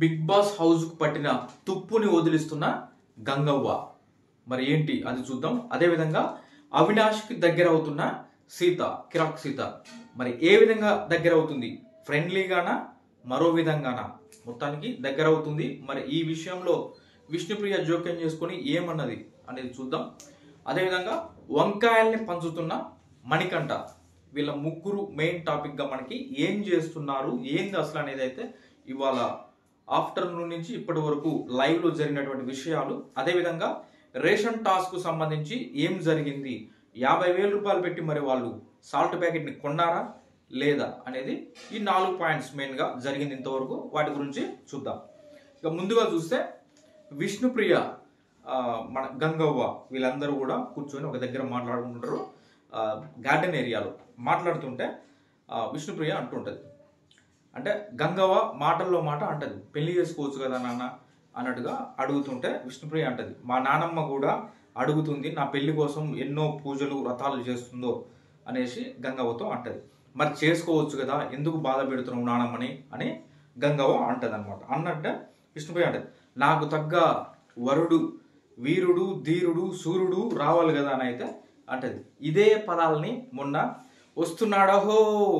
Big boss house కు పట్టిన తుప్పుని వదిలిస్తున్న గంగవ్వ మరి ఏంటి అది చూద్దాం. అదే విధంగా అవినాష్ కి దగ్గర అవుతున్న సీత, కిరాక్ సీత మరి ఏ విధంగా దగ్గర అవుతుంది? ఫ్రెండ్లీగానా, మరో విధంగానా? మొత్తానికి దగ్గర అవుతుంది. మరి ఈ విషయంలో విష్ణుప్రియ జోక్యం చేసుకొని ఏమన్నది అనేది చూద్దాం. అదేవిధంగా వంకాయల్ని పంచుతున్న మణికంఠ, వీళ్ళ ముగ్గురు మెయిన్ టాపిక్ గా మనకి ఏం చేస్తున్నారు, ఏంది అసలు అనేది అయితే ఇవాళ ఆఫ్టర్నూన్ నుంచి ఇప్పటి వరకు లైవ్ లో జరిగినటువంటి విషయాలు, అదేవిధంగా రేషన్ టాస్క్ కు సంబంధించి ఏం జరిగింది, 50,000 రూపాయలు పెట్టి మరి వాళ్ళు సాల్ట్ ప్యాకెట్ ని కొన్నారా లేదా అనేది ఈ 4 పాయింట్స్ మెయిన్ గా జరిగింది ఇంతవరకు. వాటి గురించి చూద్దాం. ఇక ముందుగా చూస్తే విష్ణుప్రియ, మన గంగవ్వ వీళ్ళందరూ కూడా కూర్చొని ఒక దగ్గర మాట్లాడుకుంటారు. గార్డెన్ ఏరియాలో మాట్లాడుతుంటే విష్ణుప్రియ అంటుంటది, అంటే గంగవ్వ మాటల్లో మాట అంటది, పెళ్లి చేసుకోవచ్చు కదా నాన్న అన్నట్టుగా అడుగుతుంటే విష్ణుప్రియ అంటది, మా నానమ్మ కూడా అడుగుతుంది, నా పెళ్లి కోసం ఎన్నో పూజలు వ్రతాలు చేస్తుందో అనేసి గంగవ్వతో అంటది. మరి చేసుకోవచ్చు కదా, ఎందుకు బాధ పెడుతున్నావు నానమ్మని అని గంగవ్వ అంటది అనమాట. అన్నట్టే విష్ణుప్రియ అంటది, నాకు తగ్గ వరుడు వీరుడు ధీరుడు సూర్యుడు రావాలి కదా అని అయితే అంటది. ఇదే పదాలని మొన్న వస్తున్నాడహో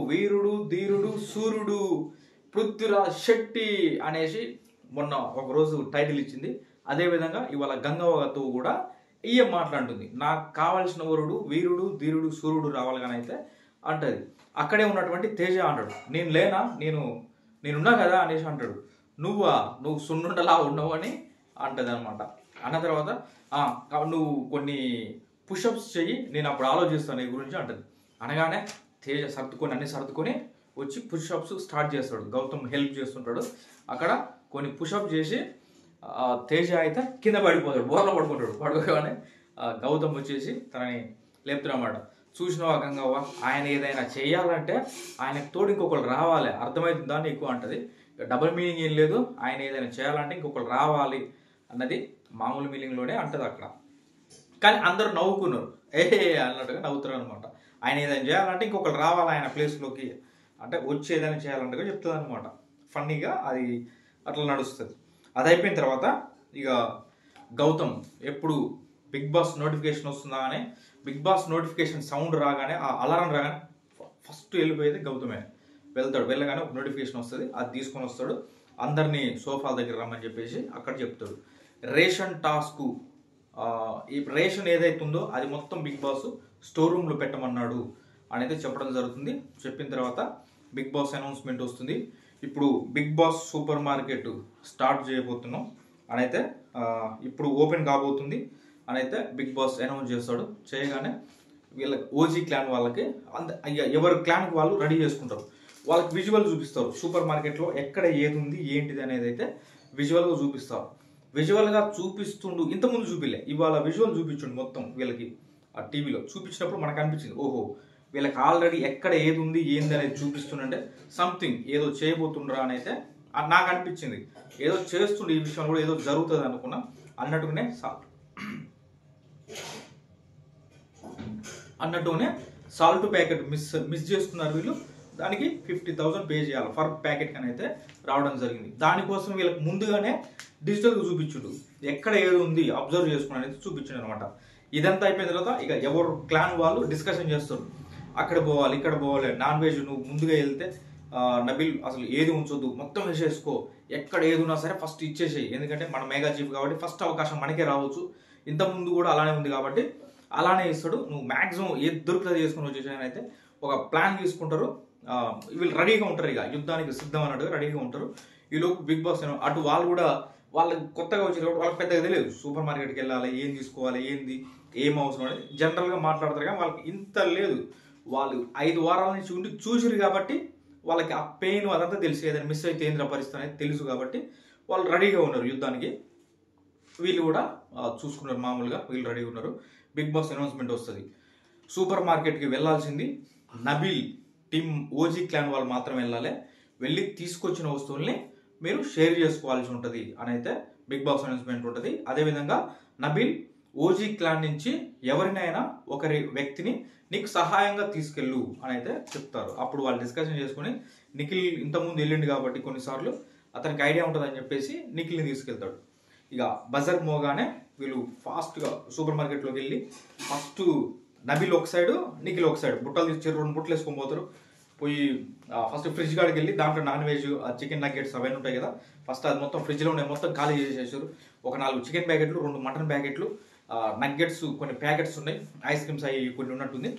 వీరుడు ధీరుడు సూర్యుడు పృథ్వీరాజ్ శెట్టి అనేసి మొన్న ఒకరోజు టైటిల్ ఇచ్చింది. అదేవిధంగా ఇవాళ గంగవ్వతో కూడా మాట్లాడుతుంది, నాకు కావాల్సిన వరుడు వీరుడు ధీరుడు సూర్యుడు రావాలి కానీ అయితే అంటది. అక్కడే ఉన్నటువంటి తేజ అంటాడు, నేను లేనా, నేనున్నా కదా అనేసి అంటాడు. నువ్వు సున్నుండలా ఉన్నావు అని అంటది అనమాట. అన్న తర్వాత నువ్వు కొన్ని పుషప్స్ చెయ్యి, నేను అప్పుడు ఆలోచిస్తాను ఈ గురించి అంటది. అనగానే తేజ అన్ని సర్దుకొని వచ్చి పుషప్స్ స్టార్ట్ చేస్తాడు. గౌతమ్ హెల్ప్ చేస్తుంటాడు. అక్కడ కొన్ని పుషప్ చేసి తేజ అయితే కింద పడిపోతాడు, బోర్లో పడుకుంటాడు. పడుకోగానే గౌతమ్ వచ్చేసి తనని లేపుతున్నమాట. చూసినావా గంగవ్వ, ఆయన ఏదైనా చేయాలంటే ఆయనకు తోడు ఇంకొకరు రావాలి, అర్థమవుతుందా నీకు అంటది. డబుల్ మీనింగ్ ఏం లేదు, ఆయన ఏదైనా చేయాలంటే ఇంకొకరు రావాలి అన్నది మామూలు మీనింగ్లోనే అంటది అక్కడ. కానీ అందరూ నవ్వుకున్నారు, అన్నట్టుగా నవ్వుతారు అనమాట. ఆయన ఏదైనా చేయాలంటే ఇంకొకరు రావాలి ఆయన ప్లేస్లోకి, అంటే వచ్చి ఏదైనా చేయాలంటే చెప్తుంది అనమాట. ఫన్నీగా అది అట్లా నడుస్తుంది. అది అయిపోయిన తర్వాత ఇక గౌతమ్ ఎప్పుడు బిగ్ బాస్ నోటిఫికేషన్ వస్తుందా అని, బిగ్ బాస్ నోటిఫికేషన్ సౌండ్ రాగానే, ఆ అలారం రాగానే ఫస్ట్ వెళ్ళిపోయేది గౌతమే. వెళ్తాడు, వెళ్ళగానే ఒక నోటిఫికేషన్ వస్తుంది, అది తీసుకొని వస్తాడు. అందరినీ సోఫాల దగ్గర రమ్మని చెప్పేసి అక్కడ చెప్తాడు. రేషన్ టాస్క్, ఈ రేషన్ ఏదైతే ఉందో అది మొత్తం బిగ్ బాస్ స్టోర్ రూమ్లో పెట్టమన్నాడు అనేది చెప్పడం జరుగుతుంది. చెప్పిన తర్వాత బిగ్ బాస్ అనౌన్స్మెంట్ వస్తుంది. ఇప్పుడు Bigg Boss supermarket start చేయబోతున్నాం అని అయితే, ఇప్పుడు ఓపెన్ కాబోతుంది అని అయితే బిగ్ బాస్ అనౌన్స్ చేస్తాడు. చేయగానే వీళ్ళకి ఓజీ క్లాన్ వాళ్ళకి ఎవరి క్లాన్కి వాళ్ళు రెడీ చేసుకుంటారు. వాళ్ళకి విజువల్ చూపిస్తారు. సూపర్ మార్కెట్లో ఎక్కడ ఏది ఉంది ఏంటిది అనేది అయితే విజువల్గా చూపిస్తారు. విజువల్గా చూపిస్తుండు, ఇంతకుముందు చూపిలే, ఇవాళ విజువల్ చూపించండు మొత్తం వీళ్ళకి. ఆ టీవీలో చూపించినప్పుడు మనకు అనిపించింది, ఓహో వీళ్ళకి ఆల్రెడీ ఎక్కడ ఏది ఉంది ఏంది అనేది చూపిస్తుండే, సంథింగ్ ఏదో చేయబోతుండ్రా అని అయితే నాకు అనిపించింది. ఏదో చేస్తుండే, ఈ విషయంలో కూడా ఏదో జరుగుతుంది అనుకున్నా. అన్నట్టుగానే సాల్ట్ ప్యాకెట్ మిస్ చేసుకున్నారు వీళ్ళు. దానికి 50,000 పే చేయాలి ఫర్ ప్యాకెట్ అని అయితే రావడం జరిగింది. దానికోసం వీళ్ళకి ముందుగానే డిజిటల్గా చూపించుడు, ఎక్కడ ఏది ఉంది అబ్జర్వ్ చేసుకుని అనేది చూపించాడు అనమాట. ఇదంతా అయిపోయిన తర్వాత ఇక ఎవరు క్లాన్ వాళ్ళు డిస్కషన్ చేస్తారు, అక్కడ పోవాలి ఇక్కడ పోవాలి, నాన్ వెజ్ నువ్వు ముందుగా వెళ్తే నబిల్ అసలు ఏది ఉంచొద్దు, మొత్తం వేసేసుకో, ఎక్కడ ఏది ఉన్నా సరే ఫస్ట్ ఇచ్చేసేయి, ఎందుకంటే మన మెగా చీఫ్ కాబట్టి ఫస్ట్ అవకాశం మనకే రావచ్చు. ఇంతకుముందు కూడా అలానే ఉంది కాబట్టి అలానే ఇస్తాడు, నువ్వు మ్యాక్సిమం ఏది దొరుకుతుంది చేసుకుని వచ్చేసాయని అయితే ఒక ప్లాన్ తీసుకుంటారు. వీళ్ళు రెడీగా ఉంటారు, ఇక యుద్ధానికి సిద్ధం అన్నట్టుగా రెడీగా ఉంటారు. ఈలోపు బిగ్ బాస్ అటు వాళ్ళు కూడా, వాళ్ళకి కొత్తగా వచ్చేది కాబట్టి వాళ్ళకి పెద్దగా తెలియదు సూపర్ మార్కెట్కి వెళ్ళాలి, ఏం తీసుకోవాలి, ఏంది ఏం అవసరం అనేది జనరల్గా మాట్లాడతారు. కానీ వాళ్ళకి ఇంత లేదు, వాళ్ళు 5 వారాల నుంచి ఉండి చూసిరు కాబట్టి వాళ్ళకి ఆ పెయిన్ అదంతా తెలుసు, ఏదైనా మిస్ అయితే ఏంద్ర పరిస్థితి అనేది తెలుసు కాబట్టి వాళ్ళు రెడీగా ఉన్నారు యుద్ధానికి. వీళ్ళు కూడా చూసుకున్నారు, మామూలుగా వీళ్ళు రెడీగా ఉన్నారు. బిగ్ బాస్ అనౌన్స్మెంట్ వస్తుంది. సూపర్ మార్కెట్కి వెళ్ళాల్సింది నబిల్ టీమ్ ఓజీ క్లాన్ వాళ్ళు మాత్రం వెళ్ళాలి, వెళ్ళి తీసుకొచ్చిన వస్తువుల్ని మీరు షేర్ చేసుకోవాల్సి ఉంటుంది అని అయితే బిగ్ బాస్ అనౌన్స్మెంట్ ఉంటుంది. అదేవిధంగా నబిల్ ఓజీ క్లాన్ నుంచి ఎవరినైనా ఒకరి వ్యక్తిని నీకు సహాయంగా తీసుకెళ్ళు అని అయితే చెప్తారు. అప్పుడు వాళ్ళు డిస్కషన్ చేసుకుని, నిఖిల్ ఇంతకుముందు వెళ్ళిండు కాబట్టి కొన్నిసార్లు అతనికి ఐడియా ఉంటుందని చెప్పేసి నిఖిల్ని తీసుకెళ్తాడు. ఇక బజర్ మోగానే వీళ్ళు ఫాస్ట్గా సూపర్ మార్కెట్లోకి వెళ్ళి ఫస్ట్ నబీల్ ఒక సైడు నిఖిల్ ఒక సైడ్ బుట్టలు తీసి 2 బుట్టలు వేసుకొని పోతారు. పోయి ఫస్ట్ ఫ్రిడ్జ్ కాడికి వెళ్ళి దాంట్లో నాన్ వెజ్ చికెన్ నగ్గెట్స్ అవన్నీ ఉంటాయి కదా, ఫస్ట్ అది మొత్తం ఫ్రిడ్జ్లో ఉన్నాయి మొత్తం ఖాళీ చేసేసారు. ఒక 4 చికెన్ ప్యాకెట్లు, 2 మటన్ ప్యాకెట్లు, నగ్గెట్స్ కొన్ని ప్యాకెట్స్ ఉన్నాయి, ఐస్ క్రీమ్స్ అవి కొన్ని ఉన్నట్టుంది,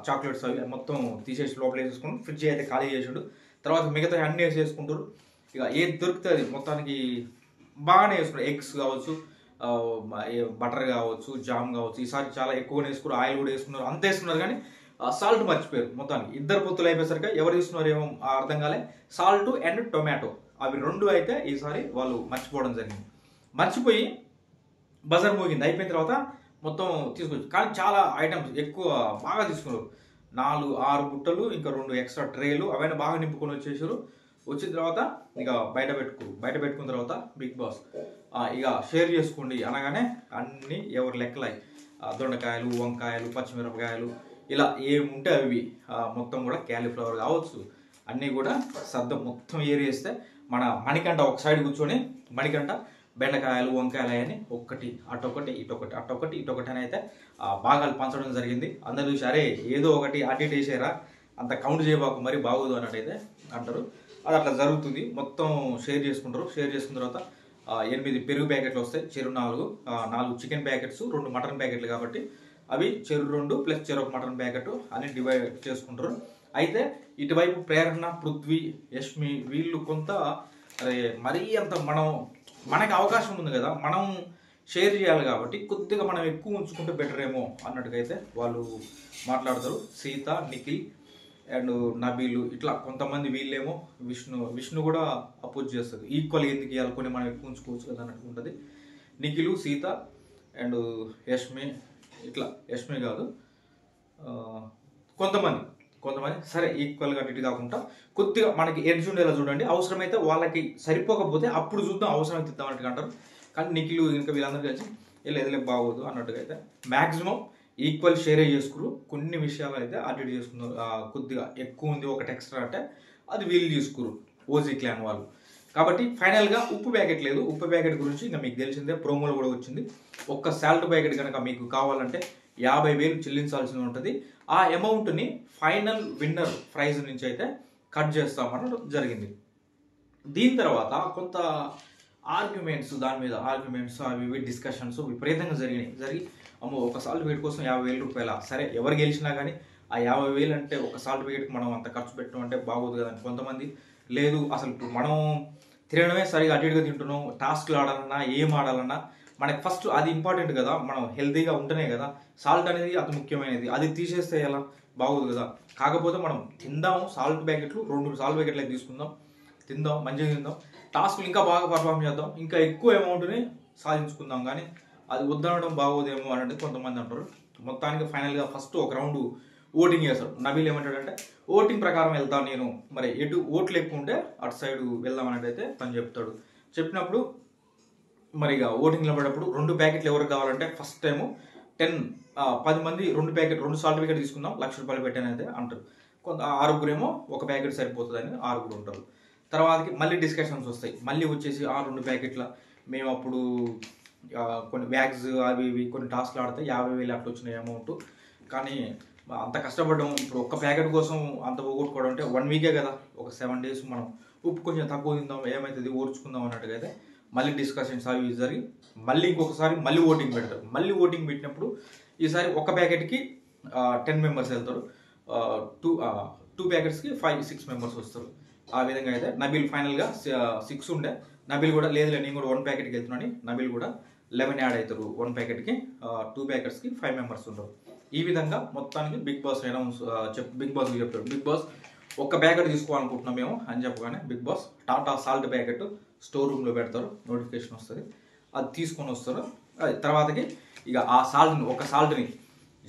చాక్లెట్స్ అవి మొత్తం తీసేసి లోపల వేసేసుకుని ఫ్రిడ్జ్ అయితే ఖాళీ చేసాడు. తర్వాత మిగతా అన్నీ వేసేసుకుంటారు. ఇక ఏది దొరుకుతుంది మొత్తానికి బాగానే వేసుకున్నారు. ఎగ్స్ కావచ్చు, బటర్ కావచ్చు, జామ్ కావచ్చు, ఈసారి చాలా ఎక్కువనే వేసుకున్నారు. ఆయిల్ కూడా వేసుకున్నారు, అంత వేసుకున్నారు. కానీ సాల్ట్ మర్చిపోయారు. మొత్తానికి 2 పొత్తులు అయిపోయేసరికి ఎవరు తీసుకున్నారు ఏమో అర్థం కాలే. సాల్ట్ అండ్ టొమాటో అవి 2 అయితే ఈసారి వాళ్ళు మర్చిపోవడం జరిగింది. మర్చిపోయి బజార్ మోగింది. అయిపోయిన తర్వాత మొత్తం తీసుకొచ్చి, కానీ చాలా ఐటమ్స్ ఎక్కువ బాగా తీసుకున్నారు. 4-6 బుట్టలు ఇంకా 2 ఎక్స్ట్రా ట్రేలు అవన్నీ బాగా నింపుకొని వచ్చేసారు. వచ్చిన తర్వాత ఇక బయట పెట్టుకున్న తర్వాత బిగ్ బాస్ ఇక షేర్ చేసుకోండి అనగానే అన్నీ ఎవరు లెక్కలై దొండకాయలు, వంకాయలు, పచ్చిమిరపకాయలు ఇలా ఏముంటే అవి మొత్తం కూడా క్యాలీఫ్లవర్ కావచ్చు అన్నీ కూడా సర్దం మొత్తం ఏరియేస్తే మన మణికంఠ ఒక సైడ్ కూర్చొని మణికంఠ బెండకాయలు, వంకాయలు అని ఒక్కటి అటొకటి ఇటొకటి అని అయితే భాగాలు పంచడం జరిగింది. అందరూ చూసి అరే ఏదో ఒకటి అటు ఇటు వేసారా, అంత కౌంట్ చేయబాకు మరి బాగోదు అన్నట్టయితే అంటారు. అది అట్లా జరుగుతుంది. మొత్తం షేర్ చేసుకుంటారు. షేర్ చేసుకున్న తర్వాత 8 పెరుగు ప్యాకెట్లు వస్తాయి, చెరు 4 చికెన్ ప్యాకెట్స్, 2 మటన్ ప్యాకెట్లు కాబట్టి అవి చెరు 2 ప్లస్ చెరు 1 మటన్ ప్యాకెట్ అని డివైడ్ చేసుకుంటారు. అయితే ఇటువైపు ప్రేరణ, పృథ్వీ, యష్మి వీళ్ళు కొంత అరే మరీ అంత మనకి అవకాశం ఉంది కదా, మనం షేర్ చేయాలి కాబట్టి కొద్దిగా మనం ఎక్కువ ఉంచుకుంటే బెటర్ ఏమో అన్నట్టుగైతే వాళ్ళు మాట్లాడతారు. సీత, నిఖిల్ అండ్ నబీలు ఇట్లా కొంతమంది, వీళ్ళేమో విష్ణు కూడా అపోజ్ చేస్తుంది. ఈక్వల్ ఎందుకు ఇవ్వాలి, కొన్ని మనం ఎక్కువ ఉంచుకోవచ్చు కదా అన్నట్టు ఉంటుంది. నిఖిలు, సీత అండ్ యష్మి ఇట్లా, యష్మి కాదు కొంతమంది సరే ఈక్వల్గా ఇటు కాకుండా కొద్దిగా మనకి ఎడ్జ్ ఉండేలా చూడండి. అవసరమైతే వాళ్ళకి సరిపోకపోతే అప్పుడు చూద్దాం, అవసరమైతే ఇద్దాం అన్నట్టుగా అంటారు. కానీ నిఖిలు ఇంకా వీళ్ళందరూ కలిసి ఎదులే బాగోదు అన్నట్టుగా అయితే మ్యాక్సిమం ఈక్వల్ షేరే చేసుకురు. కొన్ని విషయాలు అయితే అటు చేసుకున్నారు. కొద్దిగా ఎక్కువ ఉంది ఒకటి ఎక్స్ట్రా అంటే అది వీళ్ళు తీసుకురు ఓజీ క్లాన్ వాళ్ళు. కాబట్టి ఫైనల్గా ఉప్పు ప్యాకెట్ లేదు. ఉప్పు ప్యాకెట్ గురించి ఇంకా మీకు తెలిసిందే, ప్రోమోలో కూడా వచ్చింది. ఒక్క సాల్ట్ ప్యాకెట్ కనుక మీకు కావాలంటే 50,000 చెల్లించాల్సి ఉంటుంది. ఆ అమౌంట్ని ఫైనల్ విన్నర్ ప్రైజ్ నుంచి అయితే కట్ చేస్తామని జరిగింది. దీని తర్వాత కొంత దాని మీద ఆర్గ్యుమెంట్స్ అవి డిస్కషన్స్ విపరీతంగా జరిగి అమ్మో ఒక సాల్ట్ ప్యాకెట్ కోసం 50,000 రూపాయల, సరే ఎవరు గెలిచినా కానీ ఆ 50,000 అంటే ఒక సాల్ట్ ప్యాకెట్కి మనం అంత ఖర్చు పెట్టడం అంటే బాగోదు కదండి. కొంతమంది లేదు అసలు ఇప్పుడు మనం తినడమే సరిగా అటు ఇటుగా తింటున్నాం, టాస్క్లు ఆడాలన్నా ఏం ఆడాలన్నా మనకి ఫస్ట్ అది ఇంపార్టెంట్ కదా, మనం హెల్తీగా ఉంటేనే కదా. సాల్ట్ అనేది అతి ముఖ్యమైనది, అది తీసేస్తే ఎలా బాగోదు కదా. కాకపోతే మనం తిందాం, సాల్ట్ ప్యాకెట్లు 2 సాల్ట్ ప్యాకెట్లు అయితే తీసుకుందాం, తిందాం, మంచిగా తిందాం, టాస్క్లు ఇంకా బాగా పర్ఫామ్ చేద్దాం, ఇంకా ఎక్కువ అమౌంట్ని సాధించుకుందాం. కానీ అది వద్దనడం బాగోదేమో అని కొంతమంది అంటారు. మొత్తానికి ఫైనల్గా ఫస్ట్ ఒక రౌండ్ ఓటింగ్ చేస్తాడు. నబీల్ ఏమంటాడంటే ఓటింగ్ ప్రకారం వెళ్తాను నేను, మరి ఎటు ఓట్లు ఎక్కువ ఉంటే అటు సైడ్ వెళ్దాం అనేది అయితే తను చెప్తాడు. చెప్పినప్పుడు మరి ఇక ఓటింగ్ నిలబడేటప్పుడు 2 ప్యాకెట్లు ఎవరికి కావాలంటే ఫస్ట్ టైము 10 మంది 2 సాల్ట్ ప్యాకెట్ తీసుకుందాం, ₹1,00,000 పెట్టాను అయితే అంటారు. కొంత 6 ఏమో ఒక ప్యాకెట్ సరిపోతుందని 6 ఉంటారు. తర్వాతకి మళ్ళీ డిస్కషన్స్ వస్తాయి. మళ్ళీ వచ్చేసి 2 ప్యాకెట్ల మేము అప్పుడు కొన్ని బ్యాగ్స్ అవి ఇవి కొన్ని టాస్క్లు ఆడితే 50,000 అట్లా వచ్చినాయి అమౌంట్. కానీ అంత కష్టపడ్డాం, ఇప్పుడు ఒక్క ప్యాకెట్ కోసం అంత పోగొట్టుకోవడం అంటే 1 వీకే కదా, ఒక 7 days మనం ఉప్పు కొంచెం తక్కువ తిందాం, ఏమవుతుంది ఓడ్చుకుందాం అన్నట్టుగా అయితే మళ్ళీ డిస్కషన్స్ అవి జరిగి మళ్ళీ ఇంకొకసారి మళ్ళీ ఓటింగ్ పెడతారు. మళ్ళీ ఓటింగ్ పెట్టినప్పుడు ఈసారి ఒక ప్యాకెట్కి 10 మెంబర్స్ వెళ్తారు, 2 ప్యాకెట్స్కి 5-6 మెంబర్స్ వస్తారు. ఆ విధంగా అయితే నబీల్ ఫైనల్గా 6 ఉండే, నబీల్ కూడా లేదులే నేను కూడా 1 ప్యాకెట్కి వెళ్తున్నాను, నబీల్ కూడా 11 యాడ్ అవుతారు. 1 ప్యాకెట్కి 2 ప్యాకెట్స్కి 5 మెంబర్స్ ఉంటారు. ఈ విధంగా మొత్తానికి బిగ్ బాస్ బిగ్ బాస్కి చెప్తాడు. బిగ్ బాస్ ఒక్క ప్యాకెట్ తీసుకోవాలనుకుంటున్నాం మేము అని చెప్పగానే Bigg Boss Tata salt packet store రూమ్లో పెడతారు, నోటిఫికేషన్ వస్తుంది, అది తీసుకొని వస్తారు. తర్వాతకి ఇక ఆ ఒక సాల్ట్ని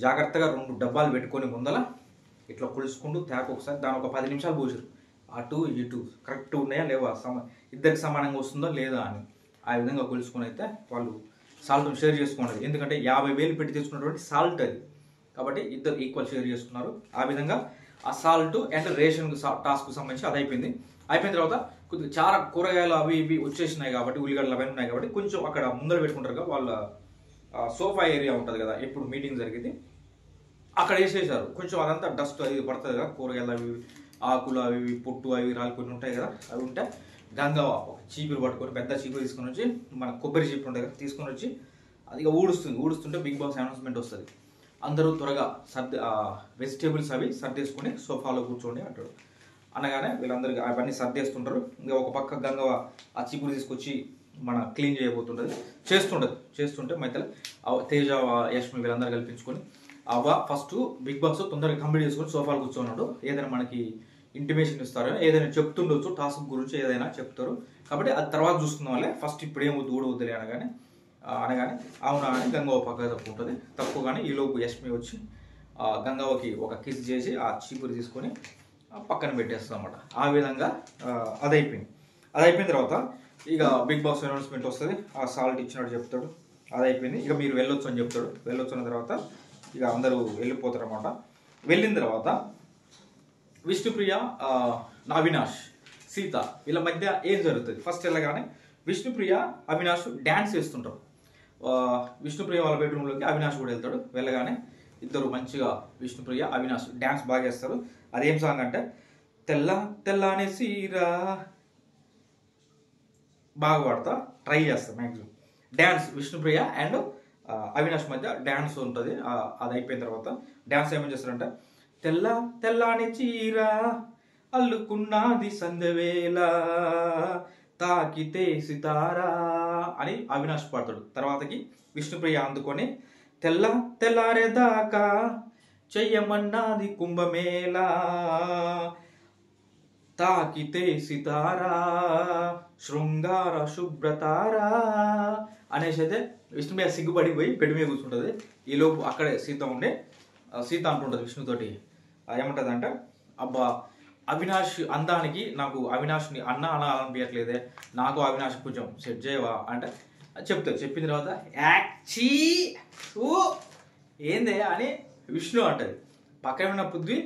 జాగ్రత్తగా 2 డబ్బాలు పెట్టుకొని ముందల ఇట్లా కొలుసుకుంటూ తేక ఒకసారి దాని ఒక 10 నిమిషాలు పోసారు, అటు ఇటు కరెక్ట్ ఉన్నాయా లేవా, ఇద్దరికి సమానంగా వస్తుందో లేదా అని ఆ విధంగా కొలుసుకొని అయితే వాళ్ళు సాల్ట్ని షేర్ చేసుకున్నది. ఎందుకంటే 50,000 పెట్టి తీసుకున్నటువంటి సాల్ట్ అది, కాబట్టి ఇద్దరు ఈక్వల్ షేర్ చేసుకున్నారు. ఆ విధంగా ఆ సాల్ట్ అండ్ రేషన్ టాస్క్ సంబంధించి అది అయిపోయింది. అయిపోయిన తర్వాత కొద్దిగా చాలా కూరగాయలు అవి ఇవి వచ్చేసినాయి కాబట్టి, ఉల్లిగడ్డలు అవన్నీ ఉన్నాయి కాబట్టి కొంచెం అక్కడ ముందర పెట్టుకుంటారు కదా వాళ్ళ సోఫా ఏరియా ఉంటుంది కదా, ఎప్పుడు మీటింగ్ జరిగింది అక్కడ వేసేసారు. కొంచెం అదంతా డస్ట్ అది పడుతుంది కదా, కూరగాయలు అవి ఆకులు అవి పొట్టు అవి రాళ్ళు కొన్ని ఉంటాయి కదా, అవి ఉంటే గంగవ్వ ఒక చీపురు పట్టుకొని, పెద్ద చీపురు తీసుకొని వచ్చి, మన కొబ్బరి చీపురు ఉంటుంది కదా తీసుకొని వచ్చి అది ఇక ఊడుస్తుంటే బిగ్ బాస్ అనౌన్స్మెంట్ వస్తుంది. అందరూ త్వరగా వెజిటేబుల్స్ అవి సర్దేసుకొని సోఫాలో కూర్చోండి అంటాడు. అనగానే వీళ్ళందరికీ అవన్నీ సర్దేస్తుంటారు. ఇంకా ఒక పక్క గంగవ్వ ఆ చీపురు తీసుకొచ్చి మన క్లీన్ చేయబోతుంటుంది, చేస్తుంటే మధ్యలో తేజ యష్మి వీళ్ళందరూ కల్పించుకొని అవ్వ ఫస్ట్ బిగ్ బాస్ తొందరగా కంప్లీట్ చేసుకొని సోఫాలు కూర్చోన్నాడు. ఏదైనా మనకి ఇంటిమేషన్ ఇస్తారు, ఏదైనా చెప్తుండొచ్చు, టాస్క్ గురించి ఏదైనా చెప్తారు కాబట్టి అది తర్వాత చూసుకున్న వాళ్ళే ఫస్ట్ ఇప్పుడు ఏమొద్దు ఊడవద్దులే అనగానే అవునా అని గంగవ్వ పక్కగా తప్పుకుంటుంది. తప్పుగానే ఈలోపు యష్మి వచ్చి గంగవ్వకి ఒక కిస్ చేసి ఆ చీపురు తీసుకొని పక్కన పెట్టేస్తుంది అన్నమాట. ఆ విధంగా అది అయిపోయిన తర్వాత ఇక బిగ్ బాస్ అనౌన్స్మెంట్ వస్తుంది. ఆ సాల్ట్ ఇచ్చినట్టు చెప్తాడు, అది అయిపోయింది. ఇక మీరు వెళ్ళొచ్చు అని చెప్తాడు. వెళ్ళొచ్చిన తర్వాత ఇక అందరూ వెళ్ళిపోతారు అన్నమాట. వెళ్ళిన తర్వాత విష్ణుప్రియ, అవినాష్, సీత వీళ్ళ మధ్య ఏం జరుగుతుంది? ఫస్ట్ వెళ్ళగానే విష్ణుప్రియ అవినాష్ డ్యాన్స్ చేస్తుంటారు. విష్ణుప్రియ వాళ్ళ బెడ్రూమ్లోకి అవినాష్ కూడా వెళ్తాడు. వెళ్ళగానే ఇద్దరు మంచిగా విష్ణుప్రియ అవినాష్ డ్యాన్స్ బాగా చేస్తారు. అదేం సాంగ్ అంటే తెల్లానే సీరా బాగా పాడతా, ట్రై చేస్తా maximum. Dance Vishnupriya and Avinash మధ్య డ్యాన్స్ ఉంటుంది. అది అయిపోయిన తర్వాత డ్యాన్స్ ఏమేం చేస్తారంటే తెల్లాని చీర అల్లుకున్నది సందవేళ తాకితే సితారా అని అవినాష్ పాడతాడు. తర్వాతకి విష్ణుప్రియ అందుకొని తెల్లారేదాకా చెయ్యమన్నది కుంభమేళ తాకితే సితారా శృంగార శుభ్రతారా అనేసి అయితే విష్ణుప్రియ సిగ్గుపడిపోయి బెడ్ మీద కూర్చుంటుంది. ఈలోపు అక్కడే సీత అంటుంటుంది విష్ణుతోటి, ఏమంటుంది అంటే అబ్బా అవినాష్ అందానికి నాకు అవినాష్ని అనాలనిపించట్లేదే, నాకు అవినాష్ కొంచెం సెట్ చేయవా అంటే చెప్తారు. చెప్పిన తర్వాత యాక్చీ ఏందే అని విష్ణు అంటది. పక్కన ఉన్న పృథ్వీ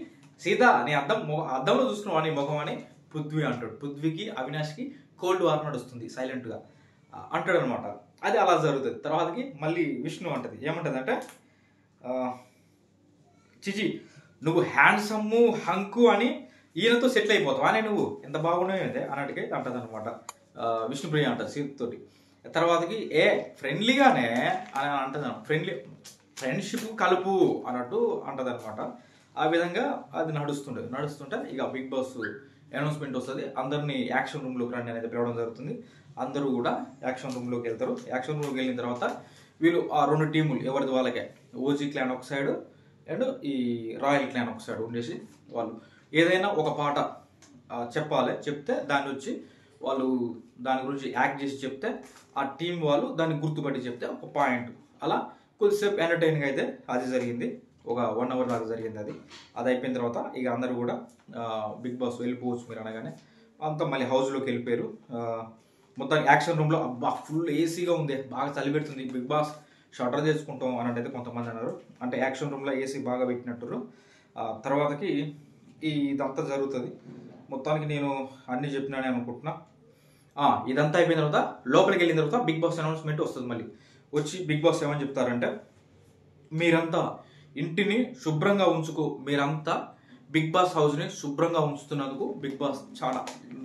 సీత నీ అద్దంలో చూసుకున్నావా నీ ముఖం అని పృథ్వీ అంటాడు. పృథ్వీకి అవినాష్కి కోల్డ్ వార్ నడుస్తుంది సైలెంట్గా అంటాడు అనమాట. అది అలా జరుగుతుంది. తర్వాతకి మళ్ళీ విష్ణు అంటది, ఏమంటది అంటే చిచి నువ్వు హ్యాండ్సమ్ము హంకు అని ఈయనతో సెటిల్ అయిపోతావు అని నువ్వు ఎంత బాగున్నావు అంటే అన్నట్టుగా అంటది అనమాట. విష్ణుప్రియ అంటది సీతతోటి. తర్వాతకి ఫ్రెండ్లీగానే అని అంటది, ఫ్రెండ్షిప్ కలుపు అన్నట్టు అంటది అనమాట. ఆ విధంగా అది నడుస్తుంటే ఇక బిగ్ బాస్ అనౌన్స్మెంట్ వస్తుంది. అందరినీ యాక్షన్ రూమ్లోకి రండి అనేది పిలవడం జరుగుతుంది. అందరూ కూడా యాక్షన్ రూమ్లోకి వెళ్తారు. యాక్షన్ రూమ్లోకి వెళ్ళిన తర్వాత వీళ్ళు ఆ రెండు టీములు ఎవరిది వాళ్ళకే, ఓజీ క్లాన్ ఒక సైడ్ అండ్ ఈ రాయల్ క్లాన్ ఒక సైడ్ ఉండేసి వాళ్ళు ఏదైనా ఒక పాట చెప్పాలి. చెప్తే దాన్ని వచ్చి వాళ్ళు దాని గురించి యాక్ట్ చేసి చెప్తే ఆ టీం వాళ్ళు దాన్ని గుర్తుపట్టి చెప్తే ఒక పాయింట్. అలా కొద్దిసేపు ఎంటర్టైనింగ్ అయితే అది జరిగింది. ఒక 1 hour దాకా జరిగింది. అది అయిపోయిన తర్వాత ఇక అందరూ కూడా బిగ్ బాస్ వెళ్ళిపోవచ్చు మీరు అనగానే అంతా మళ్ళీ హౌస్లోకి వెళ్ళిపోయారు. మొత్తం యాక్షన్ రూమ్లో అబ్బా ఫుల్ ఏసీగా ఉంది, బాగా చలి పెడుతుంది, బిగ్ బాస్ షటర్ చేసుకుంటాం అన్నట్టయితే కొంతమంది అన్నారు. అంటే యాక్షన్ రూమ్లో ఏసీ బాగా పెట్టినట్టు. తర్వాతకి ఇదంతా జరుగుతుంది. మొత్తానికి నేను అన్నీ చెప్పినానే అనుకుంటున్నా. ఇదంతా అయిపోయిన తర్వాత లోపలికి వెళ్ళిన తర్వాత బిగ్ బాస్ అనౌన్స్మెంట్ వస్తుంది. మళ్ళీ వచ్చి బిగ్ బాస్ ఏమని చెప్తారంటే మీరంతా ఇంటిని శుభ్రంగా మీరంతా బిగ్ బాస్ హౌస్ని శుభ్రంగా ఉంచుతున్నందుకు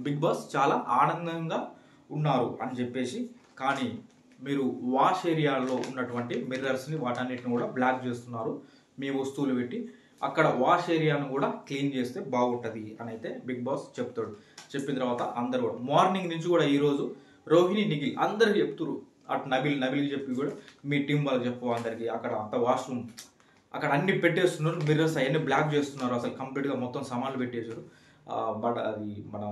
బిగ్ బాస్ చాలా ఆనందంగా ఉన్నారు అని చెప్పేసి, కానీ మీరు వాష్ ఏరియాలో ఉన్నటువంటి మిర్రర్స్ని వాటన్నిటిని కూడా బ్లాక్ చేస్తున్నారు మీ వస్తువులు పెట్టి, అక్కడ వాష్ ఏరియాను కూడా క్లీన్ చేస్తే బాగుంటుంది అని అయితే బిగ్ బాస్ చెప్తాడు. చెప్పిన తర్వాత అందరు కూడా మార్నింగ్ నుంచి కూడా ఈరోజు రోహిణి నిఖిల్ అందరికి చెప్తున్నారు. అటు నబిల్కి చెప్పి కూడా మీ టీం వాళ్ళకి చెప్పు అందరికి, అక్కడ అంత వాష్రూమ్ అక్కడ అన్ని పెట్టేస్తున్నారు, మిర్రర్స్ అవన్నీ బ్లాక్ చేస్తున్నారు, అసలు కంప్లీట్గా మొత్తం సామాన్లు పెట్టేశారు. బట్ అది మన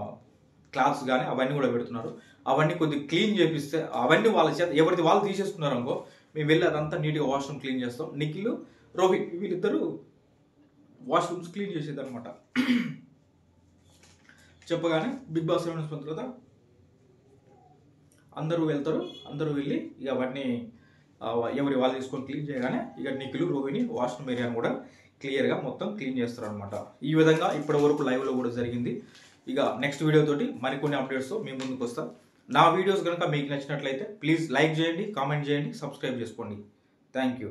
క్లాత్స్ కానీ అవన్నీ కూడా పెడుతున్నారు. అవన్నీ కొద్దిగా క్లీన్ చేపిస్తే అవన్నీ వాళ్ళ చేత ఎవరిది వాళ్ళు తీసేస్తున్నారు అనుకో, మేము వెళ్ళి అదంతా నీట్గా వాష్రూమ్ క్లీన్ చేస్తాం. నిఖిల్ రోహిత్ వీళ్ళిద్దరూ వాష్రూమ్స్ క్లీన్ చేసేది అనమాట. చెప్పగానే బిగ్ బాస్ అనౌన్స్మెంట్ తర్వాత అందరూ వెళ్తారు. అందరూ వెళ్ళి ఇక అవన్నీ ఎవరి వాళ్ళు తీసుకొని క్లీన్ చేయగానే ఇక నిఖిల్ రోహిణి వాష్రూమ్ ఏరియాను కూడా క్లియర్గా మొత్తం క్లీన్ చేస్తారు అనమాట. ఈ విధంగా ఇప్పటి వరకు లైవ్లో కూడా జరిగింది. ఇక నెక్స్ట్ వీడియో తోటి మరికొన్ని అప్డేట్స్తో మీ ముందుకు వస్తా. నా వీడియోస్ కనుక మీకు నచ్చినట్లయితే ప్లీజ్ లైక్ చేయండి, కామెంట్ చేయండి, సబ్స్క్రైబ్ చేసుకోండి. Thank you.